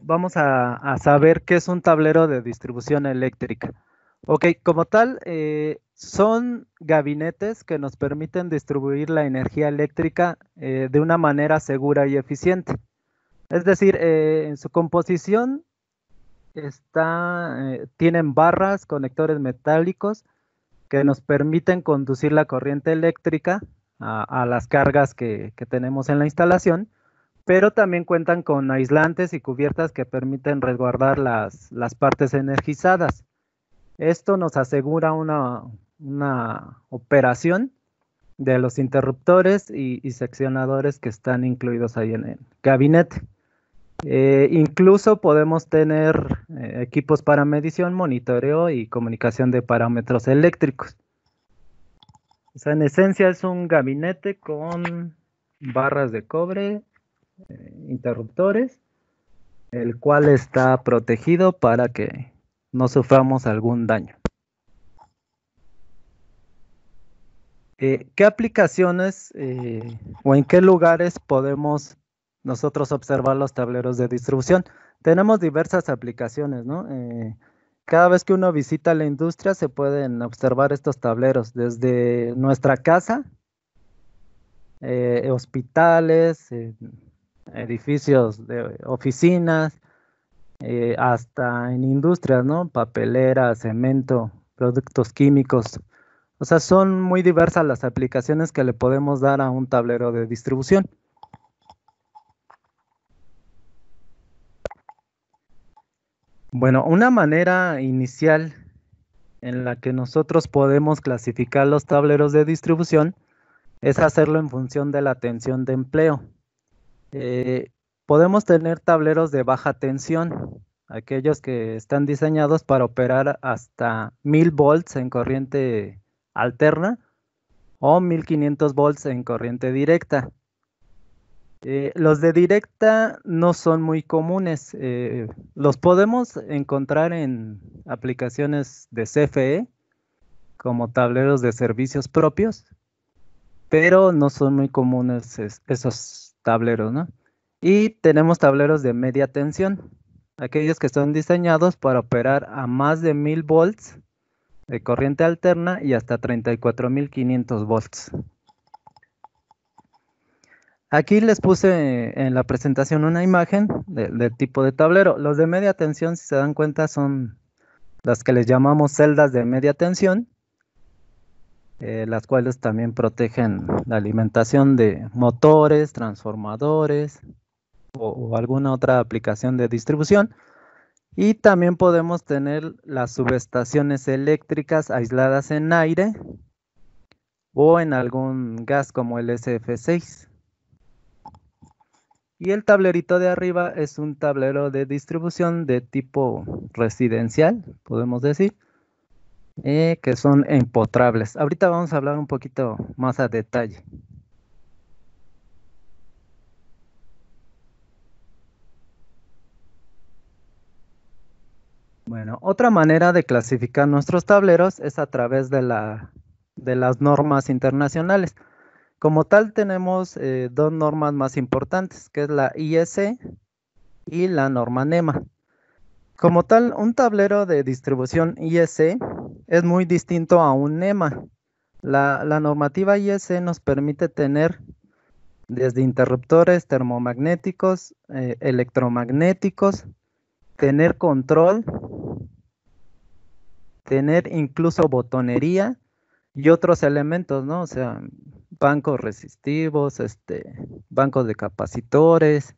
Vamos a saber qué es un tablero de distribución eléctrica. Ok, como tal, son gabinetes que nos permiten distribuir la energía eléctrica de una manera segura y eficiente. Es decir, en su composición tienen barras, conectores metálicos que nos permiten conducir la corriente eléctrica a las cargas que tenemos en la instalación, pero también cuentan con aislantes y cubiertas que permiten resguardar las partes energizadas. Esto nos asegura una operación de los interruptores y seccionadores que están incluidos ahí en el gabinete. Incluso podemos tener equipos para medición, monitoreo y comunicación de parámetros eléctricos. O sea, en esencia es un gabinete con barras de cobre, interruptores, el cual está protegido para que no suframos algún daño. ¿Qué aplicaciones o en qué lugares podemos nosotros observar los tableros de distribución? Tenemos diversas aplicaciones, ¿no? Cada vez que uno visita la industria se pueden observar estos tableros desde nuestra casa, hospitales, edificios de oficinas, hasta en industrias, ¿no? Papelera, cemento, productos químicos. O sea, son muy diversas las aplicaciones que le podemos dar a un tablero de distribución. Bueno, una manera inicial en la que nosotros podemos clasificar los tableros de distribución es hacerlo en función de la tensión de empleo. Eh, Podemos tener tableros de baja tensión, aquellos que están diseñados para operar hasta 1000 volts en corriente alterna o 1500 volts en corriente directa. Los de directa no son muy comunes. Los podemos encontrar en aplicaciones de CFE como tableros de servicios propios, pero no son muy comunes esos tableros, ¿no? Y tenemos tableros de media tensión, aquellos que son diseñados para operar a más de 1000 volts de corriente alterna y hasta 34.500 volts. Aquí les puse en la presentación una imagen del tipo de tablero. Los de media tensión, si se dan cuenta, son las que les llamamos celdas de media tensión, las cuales también protegen la alimentación de motores, transformadores o alguna otra aplicación de distribución. Y también podemos tener las subestaciones eléctricas aisladas en aire o en algún gas como el SF6. Y el tablerito de arriba es un tablero de distribución de tipo residencial, podemos decir, que son empotrables. Ahorita vamos a hablar un poquito más a detalle. Bueno, otra manera de clasificar nuestros tableros es a través de las normas internacionales. Como tal, tenemos dos normas más importantes, que es la IEC y la norma NEMA. Como tal, un tablero de distribución IEC es muy distinto a un NEMA. La normativa IEC nos permite tener desde interruptores termomagnéticos, electromagnéticos, tener control, tener incluso botonería y otros elementos, ¿no? O sea, bancos resistivos, bancos de capacitores,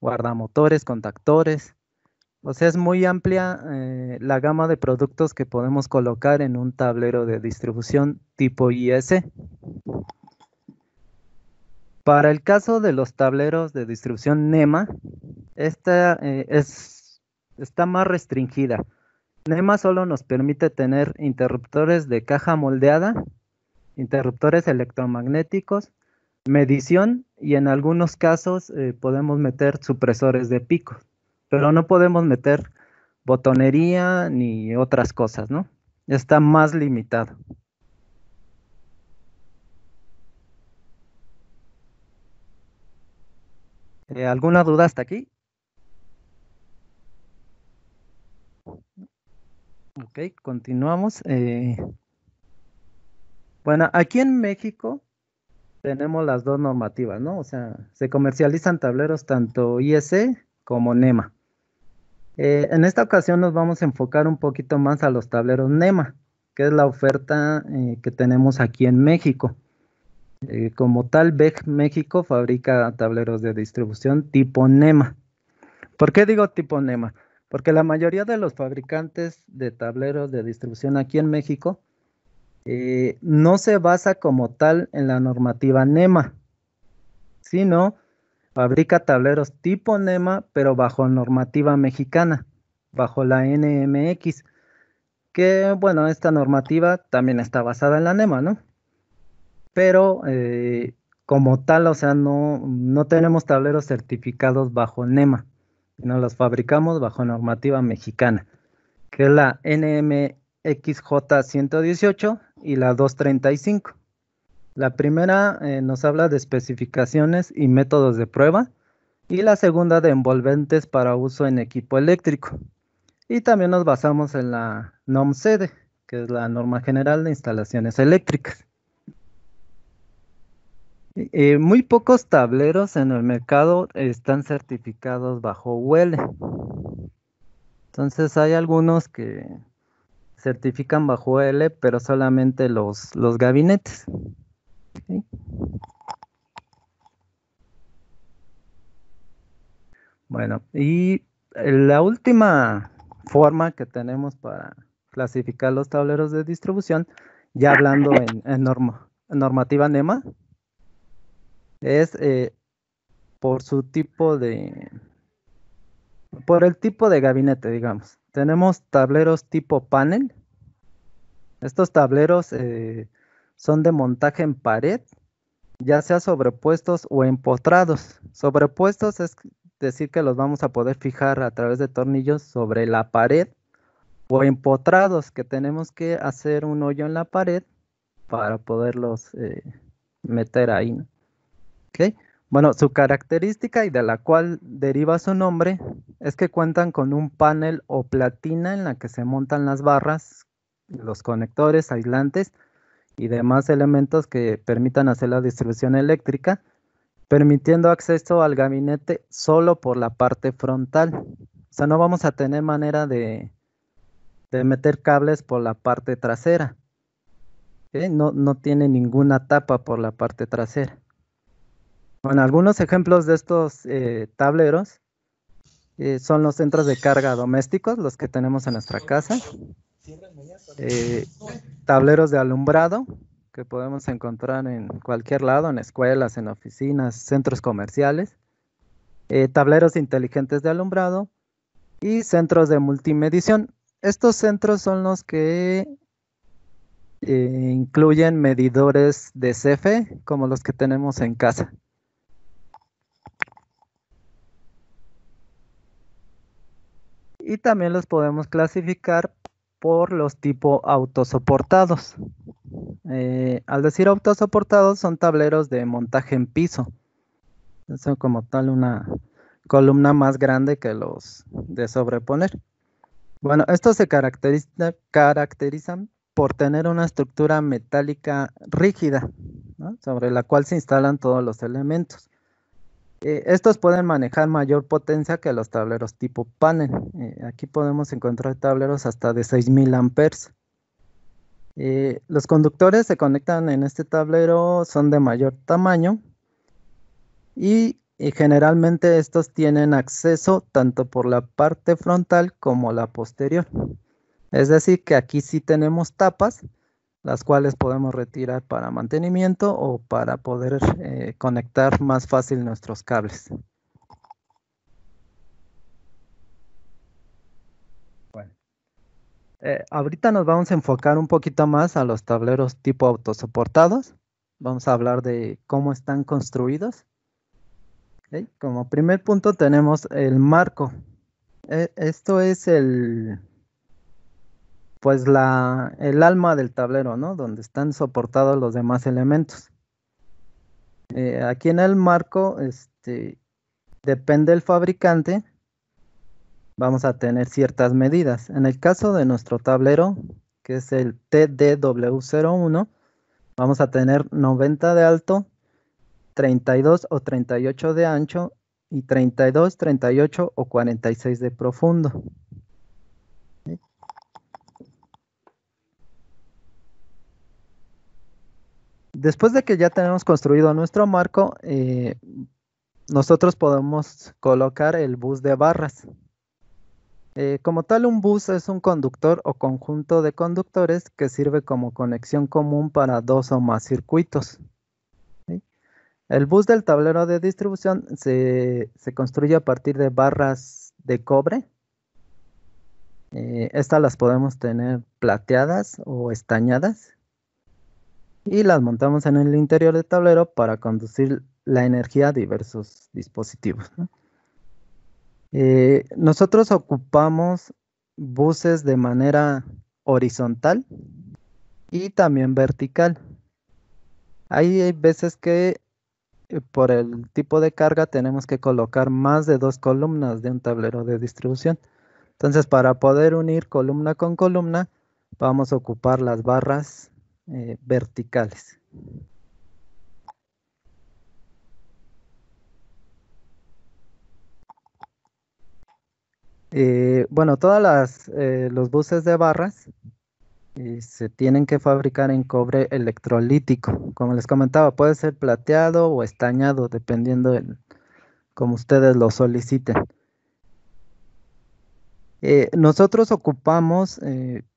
guardamotores, contactores. O sea, es muy amplia la gama de productos que podemos colocar en un tablero de distribución tipo IS. Para el caso de los tableros de distribución NEMA, esta está más restringida. NEMA solo nos permite tener interruptores de caja moldeada, interruptores electromagnéticos, medición y en algunos casos podemos meter supresores de pico, pero no podemos meter botonería ni otras cosas, ¿no? Está más limitado. ¿Alguna duda hasta aquí? Ok, continuamos. Bueno, aquí en México tenemos las dos normativas, ¿no? O sea, se comercializan tableros tanto IEC como NEMA. En esta ocasión nos vamos a enfocar un poquito más a los tableros NEMA, que es la oferta que tenemos aquí en México. Como tal, BEC México fabrica tableros de distribución tipo NEMA. ¿Por qué digo tipo NEMA? Porque la mayoría de los fabricantes de tableros de distribución aquí en México no se basa como tal en la normativa NEMA, sino fabrica tableros tipo NEMA, pero bajo normativa mexicana, bajo la NMX, que bueno, esta normativa también está basada en la NEMA, ¿no? Pero como tal, o sea, no tenemos tableros certificados bajo NEMA, sino los fabricamos bajo normativa mexicana, que es la NMXJ 118 y la 235. La primera nos habla de especificaciones y métodos de prueba y la segunda de envolventes para uso en equipo eléctrico. Y también nos basamos en la NOM-SEDE, que es la Norma General de Instalaciones Eléctricas. Muy pocos tableros en el mercado están certificados bajo UL. Entonces hay algunos que certifican bajo UL, pero solamente los gabinetes. ¿Sí? Bueno, y la última forma que tenemos para clasificar los tableros de distribución, ya hablando en normativa NEMA, es por su tipo por el tipo de gabinete, digamos. Tenemos tableros tipo panel. Estos tableros son de montaje en pared, ya sea sobrepuestos o empotrados. Sobrepuestos es decir que los vamos a poder fijar a través de tornillos sobre la pared, o empotrados, que tenemos que hacer un hoyo en la pared para poderlos meter ahí, ¿no? ¿Ok? Bueno, su característica y de la cual deriva su nombre es que cuentan con un panel o platina en la que se montan las barras, los conectores, aislantes y demás elementos que permitan hacer la distribución eléctrica, permitiendo acceso al gabinete solo por la parte frontal. O sea, no vamos a tener manera de meter cables por la parte trasera. ¿Ok? No tiene ninguna tapa por la parte trasera. Bueno, algunos ejemplos de estos tableros son los centros de carga domésticos, los que tenemos en nuestra casa. eh, Tableros de alumbrado que podemos encontrar en cualquier lado, en escuelas, en oficinas, centros comerciales. Tableros inteligentes de alumbrado y centros de multimedición. Estos centros son los que incluyen medidores de CFE, como los que tenemos en casa. Y también los podemos clasificar por los tipo autosoportados. Al decir autosoportados, son tableros de montaje en piso. Son como tal una columna más grande que los de sobreponer. Bueno, estos se caracterizan por tener una estructura metálica rígida, ¿no? Sobre la cual se instalan todos los elementos. Estos pueden manejar mayor potencia que los tableros tipo panel. Aquí podemos encontrar tableros hasta de 6000 amperes. Los conductores se conectan en este tablero, son de mayor tamaño y generalmente estos tienen acceso tanto por la parte frontal como la posterior. Es decir, que aquí sí tenemos tapas, las cuales podemos retirar para mantenimiento o para poder conectar más fácil nuestros cables. Bueno, ahorita nos vamos a enfocar un poquito más a los tableros tipo autosoportados. Vamos a hablar de cómo están construidos. ¿Ok? Como primer punto tenemos el marco. Esto es pues el alma del tablero, ¿no? Donde están soportados los demás elementos. Aquí en el marco, depende del fabricante, vamos a tener ciertas medidas. En el caso de nuestro tablero, que es el TDW01, vamos a tener 90 de alto, 32 o 38 de ancho y 32, 38 o 46 de profundo. Después de que ya tenemos construido nuestro marco, nosotros podemos colocar el bus de barras. Como tal, un bus es un conductor o conjunto de conductores que sirve como conexión común para dos o más circuitos. ¿Sí? El bus del tablero de distribución se construye a partir de barras de cobre. Estas las podemos tener plateadas o estañadas y las montamos en el interior del tablero para conducir la energía a diversos dispositivos, ¿no? Nosotros ocupamos buses de manera horizontal y también vertical. Hay veces que por el tipo de carga tenemos que colocar más de dos columnas de un tablero de distribución. Entonces, para poder unir columna con columna, vamos a ocupar las barras verticales. Bueno, los buses de barras se tienen que fabricar en cobre electrolítico. Como les comentaba, puede ser plateado o estañado, dependiendo como ustedes lo soliciten. Nosotros ocupamos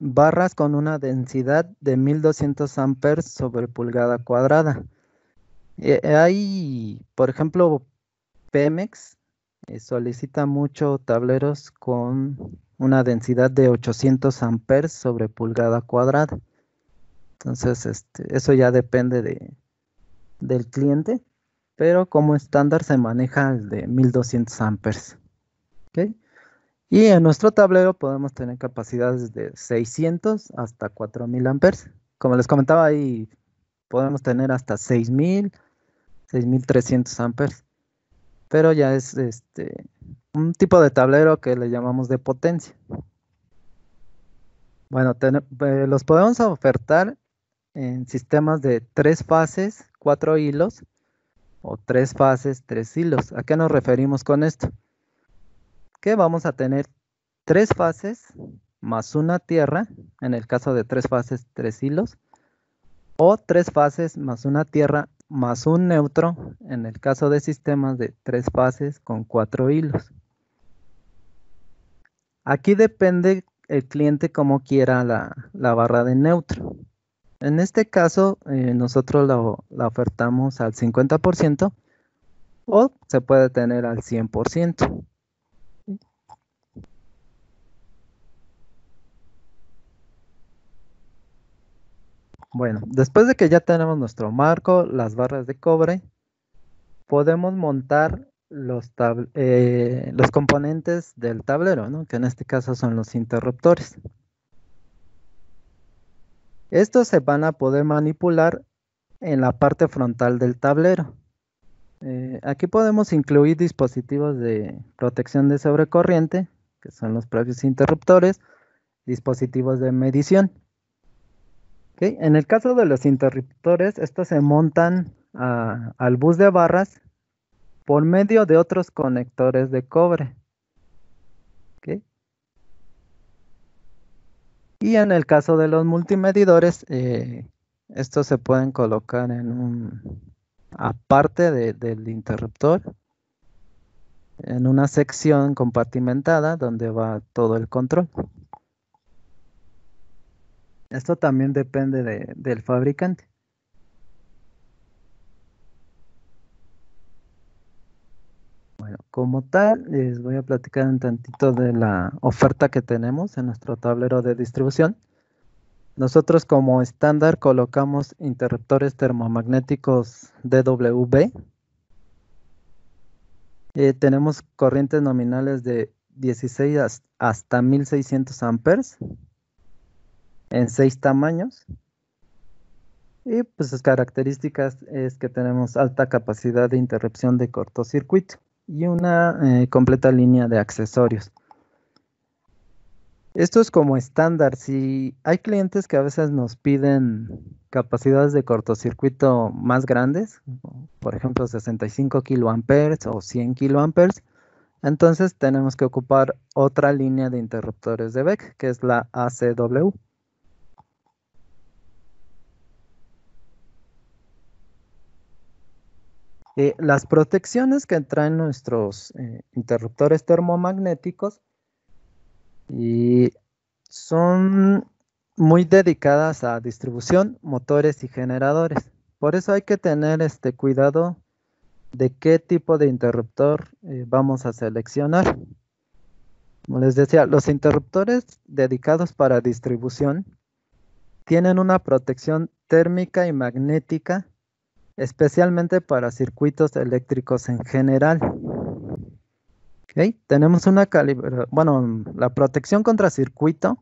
barras con una densidad de 1200 amperes sobre pulgada cuadrada. Hay, por ejemplo, Pemex solicita mucho tableros con una densidad de 800 amperes sobre pulgada cuadrada. Entonces, eso ya depende del cliente, pero como estándar se maneja el de 1200 amperes. ¿Ok? Y en nuestro tablero podemos tener capacidades de 600 hasta 4000 amperes. Como les comentaba, ahí podemos tener hasta 6000, 6300 amperes. Pero ya es un tipo de tablero que le llamamos de potencia. Bueno, los podemos ofertar en sistemas de 3 fases, 4 hilos, o 3 fases, 3 hilos. ¿A qué nos referimos con esto? Que vamos a tener 3 fases más una tierra, en el caso de 3 fases, 3 hilos, o 3 fases más una tierra más un neutro, en el caso de sistemas de 3 fases con 4 hilos. Aquí depende el cliente cómo quiera la barra de neutro. En este caso, nosotros la ofertamos al 50% o se puede tener al 100%. Bueno, después de que ya tenemos nuestro marco, las barras de cobre, podemos montar los componentes del tablero, ¿no? Que en este caso son los interruptores. Estos se van a poder manipular en la parte frontal del tablero. Aquí podemos incluir dispositivos de protección de sobrecorriente, que son los propios interruptores, dispositivos de medición. ¿Okay? En el caso de los interruptores, estos se montan al bus de barras por medio de otros conectores de cobre. ¿Okay? Y en el caso de los multimedidores, estos se pueden colocar aparte del interruptor, en una sección compartimentada donde va todo el control. Esto también depende del fabricante. Bueno, como tal, les voy a platicar un tantito de la oferta que tenemos en nuestro tablero de distribución. Nosotros como estándar colocamos interruptores termomagnéticos DWB. Tenemos corrientes nominales de 16 hasta 1600 amperes en 6 tamaños. Y pues sus características es que tenemos alta capacidad de interrupción de cortocircuito y una completa línea de accesorios. Esto es como estándar. Si hay clientes que a veces nos piden capacidades de cortocircuito más grandes, por ejemplo 65 kiloamperes o 100 kiloamperes, entonces tenemos que ocupar otra línea de interruptores de BEC, que es la ACW. Las protecciones que traen nuestros interruptores termomagnéticos y son muy dedicadas a distribución, motores y generadores. Por eso hay que tener cuidado de qué tipo de interruptor vamos a seleccionar. Como les decía, los interruptores dedicados para distribución tienen una protección térmica y magnética, especialmente para circuitos eléctricos en general. ¿Ok? Tenemos una bueno, la protección contra circuito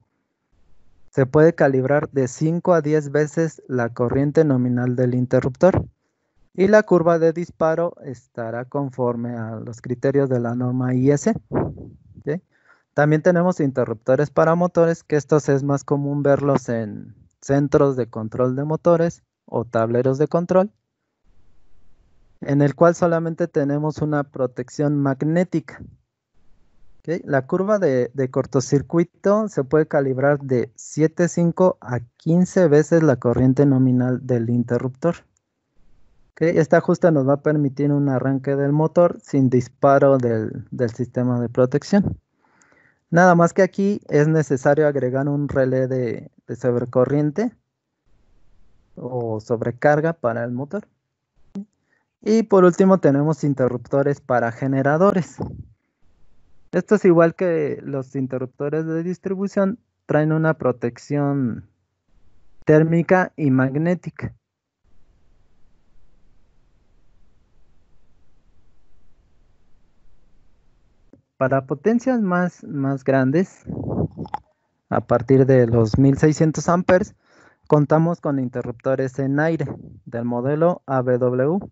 se puede calibrar de 5 a 10 veces la corriente nominal del interruptor y la curva de disparo estará conforme a los criterios de la norma IS. ¿Ok? También tenemos interruptores para motores, que estos es más común verlos en centros de control de motores o tableros de control, en el cual solamente tenemos una protección magnética. ¿Ok? La curva de cortocircuito se puede calibrar de 7,5 a 15 veces la corriente nominal del interruptor. ¿Ok? Esta ajuste nos va a permitir un arranque del motor sin disparo del sistema de protección. Nada más que aquí es necesario agregar un relé de sobrecorriente o sobrecarga para el motor. Y por último tenemos interruptores para generadores. Esto es igual que los interruptores de distribución, traen una protección térmica y magnética. Para potencias más grandes, a partir de los 1600 amperes, contamos con interruptores en aire del modelo ABW. ¿Ok?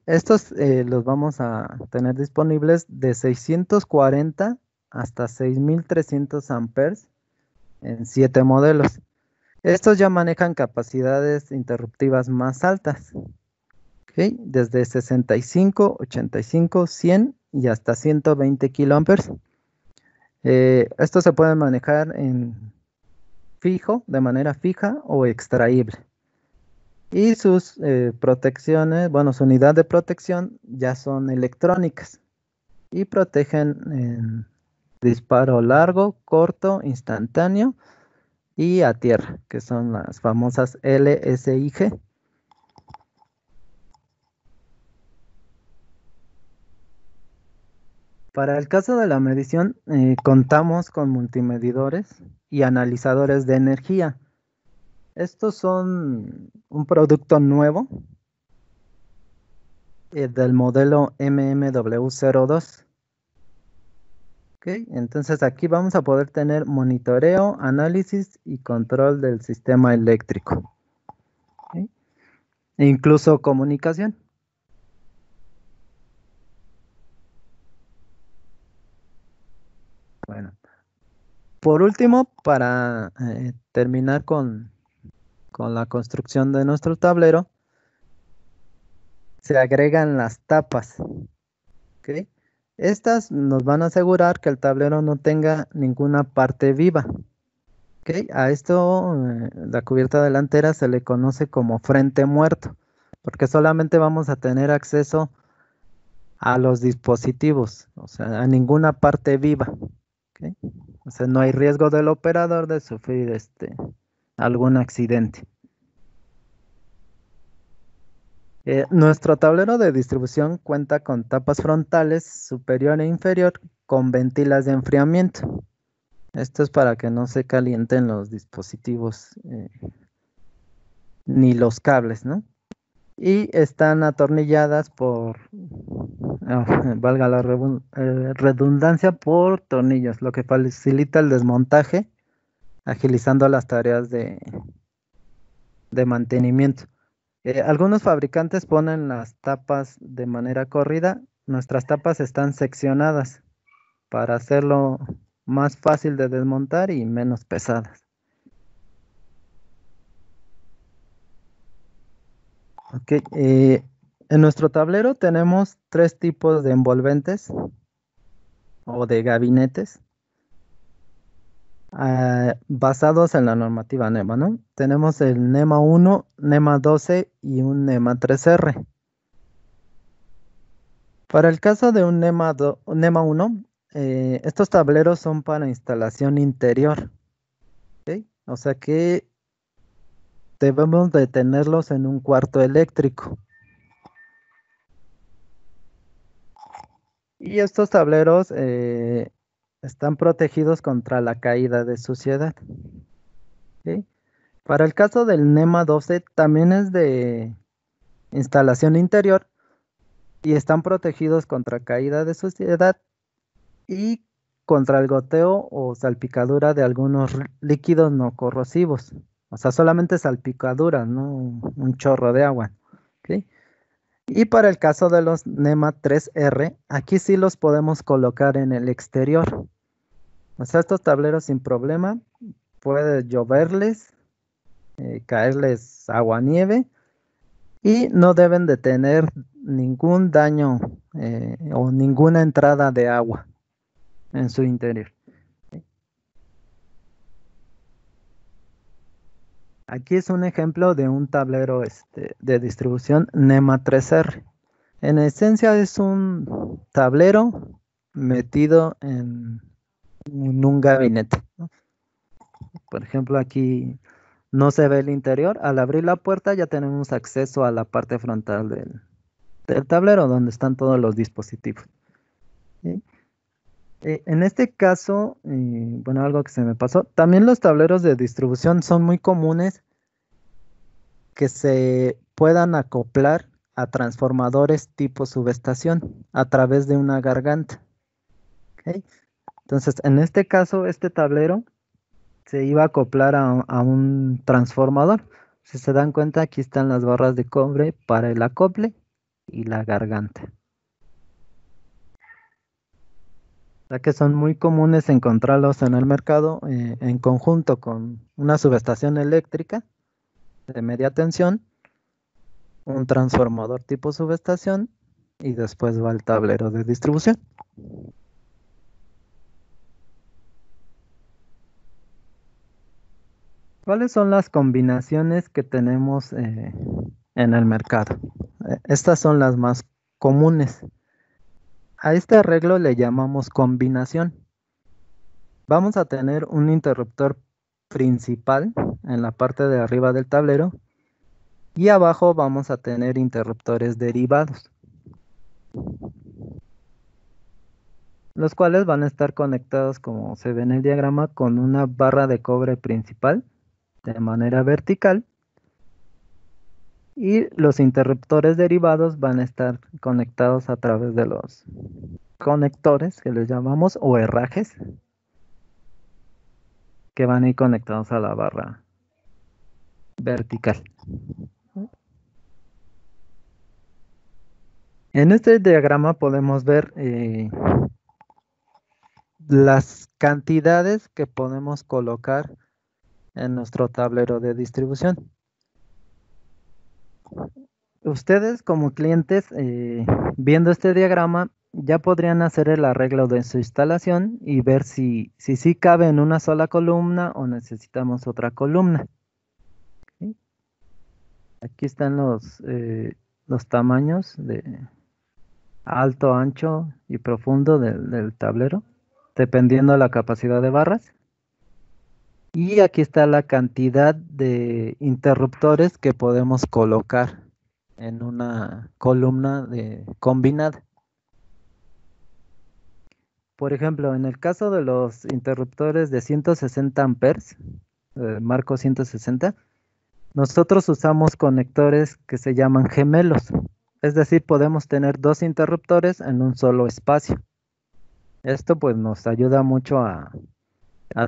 Estos los vamos a tener disponibles de 640 hasta 6300 amperes en 7 modelos. Estos ya manejan capacidades interruptivas más altas, ¿ok? Desde 65, 85, 100 y hasta 120 kiloamperes. Estos se pueden manejar en fijo, de manera fija o extraíble. Y sus protecciones, bueno, su unidad de protección ya son electrónicas y protegen en disparo largo, corto, instantáneo y a tierra, que son las famosas LSIG. Para el caso de la medición, contamos con multimedidores y analizadores de energía. Estos son un producto nuevo del modelo MMW02. ¿Ok? Entonces aquí vamos a poder tener monitoreo, análisis y control del sistema eléctrico. ¿Ok? E incluso comunicación. Bueno, por último, para terminar con la construcción de nuestro tablero, se agregan las tapas. ¿Ok? Estas nos van a asegurar que el tablero no tenga ninguna parte viva. ¿Ok? A esto, la cubierta delantera se le conoce como frente muerto, porque solamente vamos a tener acceso a los dispositivos, o sea, a ninguna parte viva. ¿Ok? O sea, no hay riesgo del operador de sufrir algún accidente. Nuestro tablero de distribución cuenta con tapas frontales superior e inferior con ventilas de enfriamiento. Esto es para que no se calienten los dispositivos ni los cables, ¿no? Y están atornilladas valga la redundancia, por tornillos, lo que facilita el desmontaje, agilizando las tareas de mantenimiento. Algunos fabricantes ponen las tapas de manera corrida. Nuestras tapas están seccionadas para hacerlo más fácil de desmontar y menos pesadas. Ok, en nuestro tablero tenemos tres tipos de envolventes o de gabinetes basados en la normativa NEMA, ¿no? Tenemos el NEMA 1, NEMA 12 y un NEMA 3R. Para el caso de un NEMA 1, estos tableros son para instalación interior, ¿ok? O sea que debemos de tenerlos en un cuarto eléctrico. Y estos tableros están protegidos contra la caída de suciedad, ¿ok? Para el caso del NEMA 12, también es de instalación interior y están protegidos contra caída de suciedad y contra el goteo o salpicadura de algunos líquidos no corrosivos. O sea, solamente salpicadura, no un chorro de agua, ¿ok? Y para el caso de los NEMA 3R, aquí sí los podemos colocar en el exterior. O sea, estos tableros sin problema, puede lloverles, caerles agua nieve y no deben de tener ningún daño o ninguna entrada de agua en su interior. Aquí es un ejemplo de un tablero de distribución NEMA 3R. En esencia es un tablero metido en un gabinete, ¿no? Por ejemplo, aquí no se ve el interior. Al abrir la puerta ya tenemos acceso a la parte frontal del tablero donde están todos los dispositivos, ¿sí? En este caso, bueno, algo que se me pasó, también los tableros de distribución son muy comunes que se puedan acoplar a transformadores tipo subestación a través de una garganta, ¿ok? Entonces, en este caso, este tablero se iba a acoplar a un transformador. Si se dan cuenta, aquí están las barras de cobre para el acople y la garganta. Ya que son muy comunes encontrarlos en el mercado en conjunto con una subestación eléctrica de media tensión, un transformador tipo subestación y después va el tablero de distribución. ¿Cuáles son las combinaciones que tenemos en el mercado? Estas son las más comunes. A este arreglo le llamamos combinación. Vamos a tener un interruptor principal en la parte de arriba del tablero y abajo vamos a tener interruptores derivados, los cuales van a estar conectados, como se ve en el diagrama, con una barra de cobre principal de manera vertical y los interruptores derivados van a estar conectados a través de los conectores que les llamamos o herrajes que van a ir conectados a la barra vertical. En este diagrama podemos ver las cantidades que podemos colocar en nuestro tablero de distribución. Ustedes como clientes, viendo este diagrama, ya podrían hacer el arreglo de su instalación y ver si sí cabe en una sola columna o necesitamos otra columna. ¿Sí? Aquí están los tamaños de alto, ancho y profundo del tablero, dependiendo de la capacidad de barras. Y aquí está la cantidad de interruptores que podemos colocar en una columna combinada. Por ejemplo, en el caso de los interruptores de 160 amperes, marco 160, nosotros usamos conectores que se llaman gemelos. Es decir, podemos tener dos interruptores en un solo espacio. Esto pues nos ayuda mucho a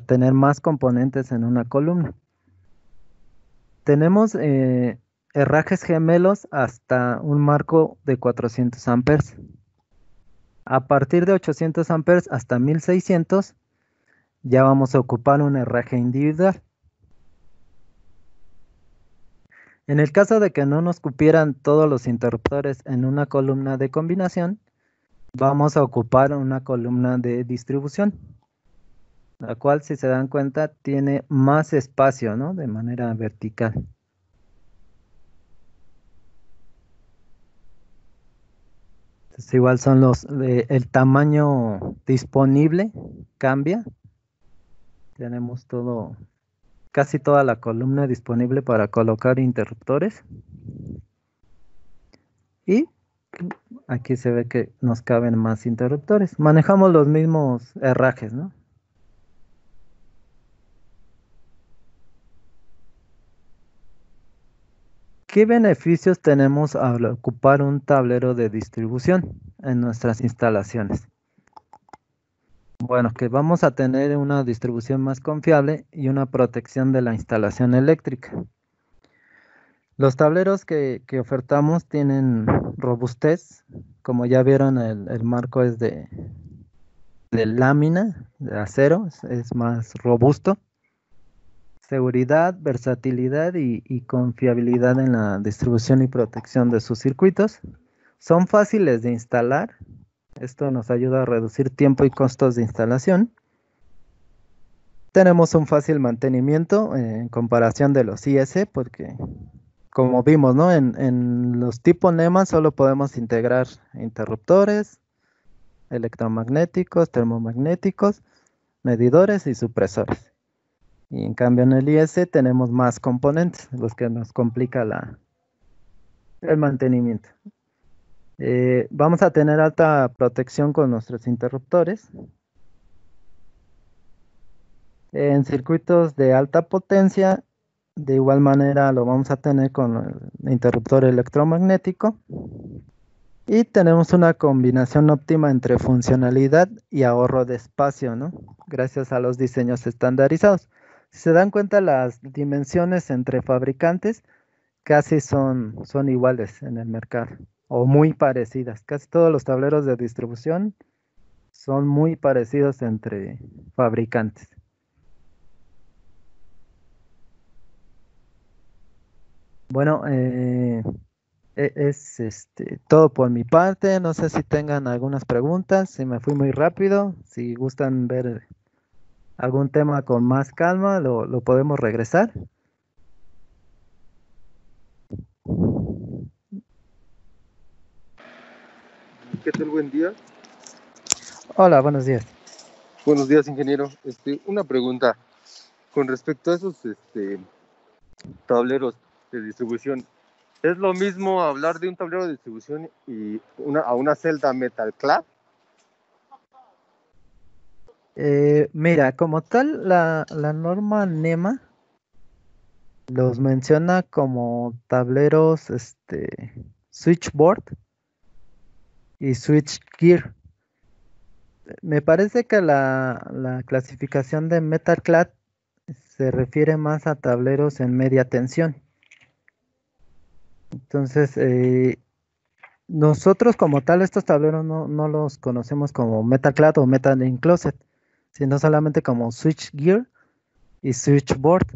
tener más componentes en una columna. Tenemos herrajes gemelos hasta un marco de 400 amperes. A partir de 800 amperes hasta 1600 ya vamos a ocupar un herraje individual. En el caso de que no nos cupieran todos los interruptores en una columna de combinación, vamos a ocupar una columna de distribución, la cual, si se dan cuenta, tiene más espacio, ¿no? De manera vertical. Entonces, igual son el tamaño disponible cambia. Tenemos casi toda la columna disponible para colocar interruptores. Y aquí se ve que nos caben más interruptores. Manejamos los mismos herrajes, ¿no? ¿Qué beneficios tenemos al ocupar un tablero de distribución en nuestras instalaciones? Bueno, que vamos a tener una distribución más confiable y una protección de la instalación eléctrica. Los tableros que ofertamos tienen robustez. Como ya vieron, el marco es de lámina, de acero, es más robusto. Seguridad, versatilidad y confiabilidad en la distribución y protección de sus circuitos. Son fáciles de instalar. Esto nos ayuda a reducir tiempo y costos de instalación. Tenemos un fácil mantenimiento en comparación de los IS, porque como vimos, ¿no? En los tipo NEMA solo podemos integrar interruptores, electromagnéticos, termomagnéticos, medidores y supresores. Y en cambio en el IS tenemos más componentes, los que nos complica el mantenimiento. Vamos a tener alta protección con nuestros interruptores. En circuitos de alta potencia, de igual manera lo vamos a tener con el interruptor electromagnético. Y tenemos una combinación óptima entre funcionalidad y ahorro de espacio, ¿no? Gracias a los diseños estandarizados. Si se dan cuenta, las dimensiones entre fabricantes casi son iguales en el mercado, o muy parecidas. Casi todos los tableros de distribución son muy parecidos entre fabricantes. Bueno, es todo por mi parte. No sé si tengan algunas preguntas, si me fui muy rápido, si gustan ver algún tema con más calma, lo podemos regresar. ¿Qué tal? Buen día. Hola, buenos días. Buenos días, ingeniero. Una pregunta con respecto a esos tableros de distribución. ¿Es lo mismo hablar de un tablero de distribución y a una celda metal clad? Mira, como tal, la norma NEMA los menciona como tableros switchboard y switchgear. Me parece que la clasificación de MetalClad se refiere más a tableros en media tensión. Entonces, nosotros como tal, estos tableros no los conocemos como MetalClad o Metal Enclosed, sino solamente como switchgear y switchboard.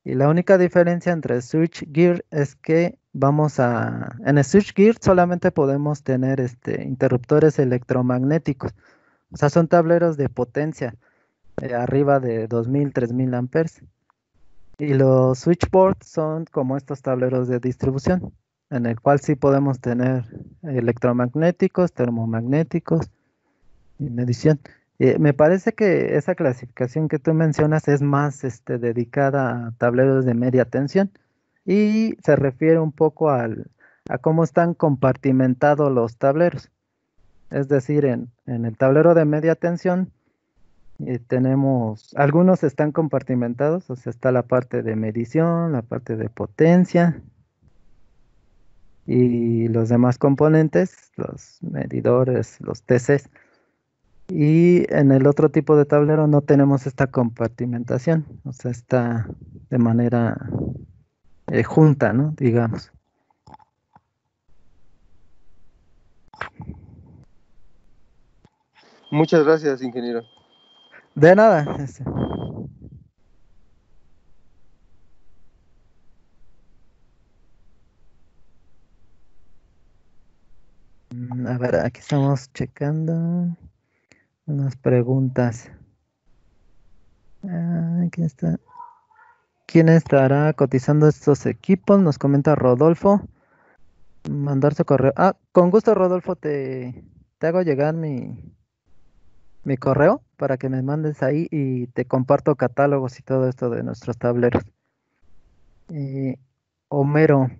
Y la única diferencia entre switchgear es que en el switchgear solamente podemos tener interruptores electromagnéticos. O sea, son tableros de potencia arriba de 2000, 3000 amperes. Y los switchboards son como estos tableros de distribución, en el cual sí podemos tener electromagnéticos, termomagnéticos y medición. Me parece que esa clasificación que tú mencionas es más dedicada a tableros de media tensión y se refiere un poco a cómo están compartimentados los tableros. Es decir, en el tablero de media tensión algunos están compartimentados, o sea, está la parte de medición, la parte de potencia y los demás componentes, los medidores, los TCs. Y en el otro tipo de tablero no tenemos esta compartimentación, o sea, está de manera junta, ¿no? Digamos. Muchas gracias, ingeniero. De nada. A ver, aquí estamos checando unas preguntas. ¿Quién está? ¿Quién estará cotizando estos equipos? Nos comenta Rodolfo. Mandar su correo. Con gusto, Rodolfo, te hago llegar mi correo para que me mandes ahí y te comparto catálogos y todo esto de nuestros tableros. Homero,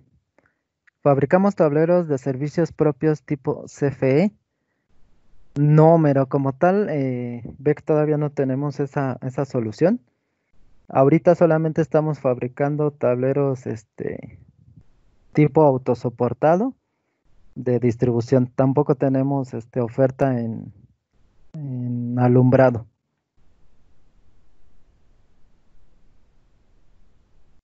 ¿fabricamos tableros de servicios propios tipo CFE? No, Homero, como tal, ve que todavía no tenemos esa solución. Ahorita solamente estamos fabricando tableros tipo autosoportado de distribución. Tampoco tenemos oferta en alumbrado.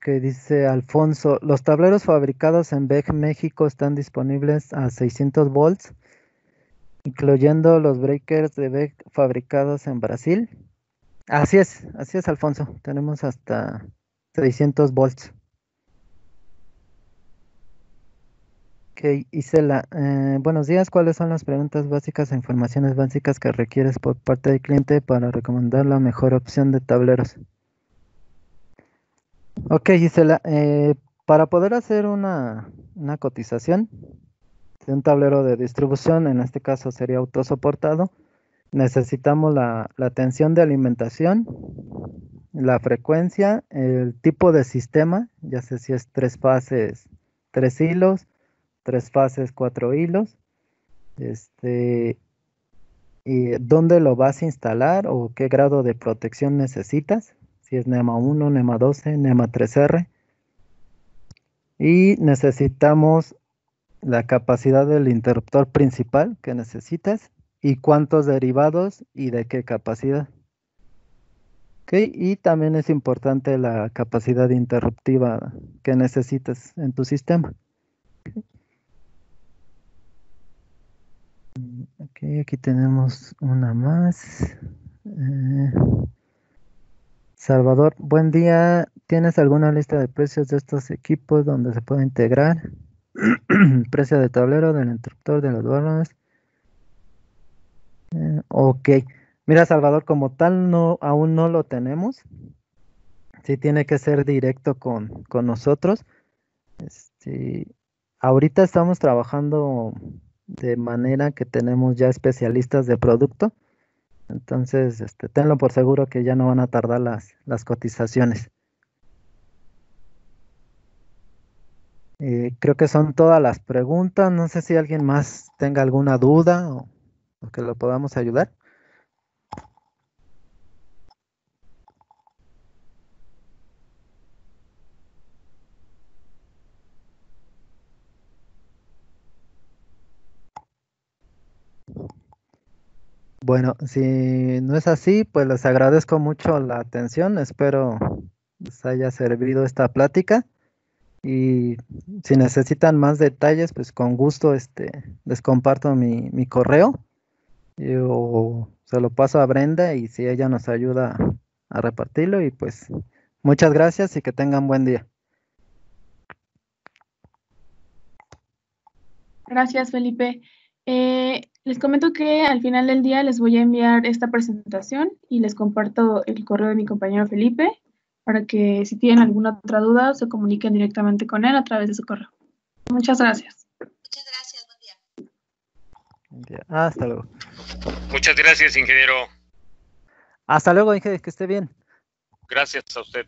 Que dice Alfonso, los tableros fabricados en BEG México están disponibles a 600 volts, incluyendo los breakers de BEG fabricados en Brasil. Así es, Alfonso. Tenemos hasta 600 volts. Ok, Isela, buenos días. ¿Cuáles son las preguntas básicas e informaciones básicas que requieres por parte del cliente para recomendar la mejor opción de tableros? Ok, Gisela, para poder hacer una cotización de un tablero de distribución, en este caso sería autosoportado, necesitamos la tensión de alimentación, la frecuencia, el tipo de sistema, ya sé si es 3 fases, 3 hilos, 3 fases, 4 hilos, y dónde lo vas a instalar o qué grado de protección necesitas, si es NEMA 1, NEMA 12, NEMA 3R. Y necesitamos la capacidad del interruptor principal que necesitas y cuántos derivados y de qué capacidad. ¿Ok? Y también es importante la capacidad interruptiva que necesitas en tu sistema. Ok, aquí tenemos una más. Salvador, buen día. ¿Tienes alguna lista de precios de estos equipos donde se puede integrar? Precio de tablero, del interruptor, de los bornes. Ok. Mira, Salvador, como tal, no, aún no lo tenemos. Sí tiene que ser directo con nosotros. Este, ahorita estamos trabajando de manera que tenemos ya especialistas de producto. Entonces, tenlo por seguro que ya no van a tardar las cotizaciones. Creo que son todas las preguntas. No sé si alguien más tenga alguna duda o que lo podamos ayudar. Bueno, si no es así, pues les agradezco mucho la atención. Espero les haya servido esta plática. Y si necesitan más detalles, pues con gusto les comparto mi correo. O se lo paso a Brenda y si ella nos ayuda a repartirlo. Y pues muchas gracias y que tengan buen día. Gracias, Felipe. Les comento que al final del día les voy a enviar esta presentación y les comparto el correo de mi compañero Felipe para que si tienen alguna otra duda se comuniquen directamente con él a través de su correo. Muchas gracias. Muchas gracias, buen día. Buen día. Hasta luego. Muchas gracias, ingeniero. Hasta luego, Inge, que esté bien. Gracias a usted.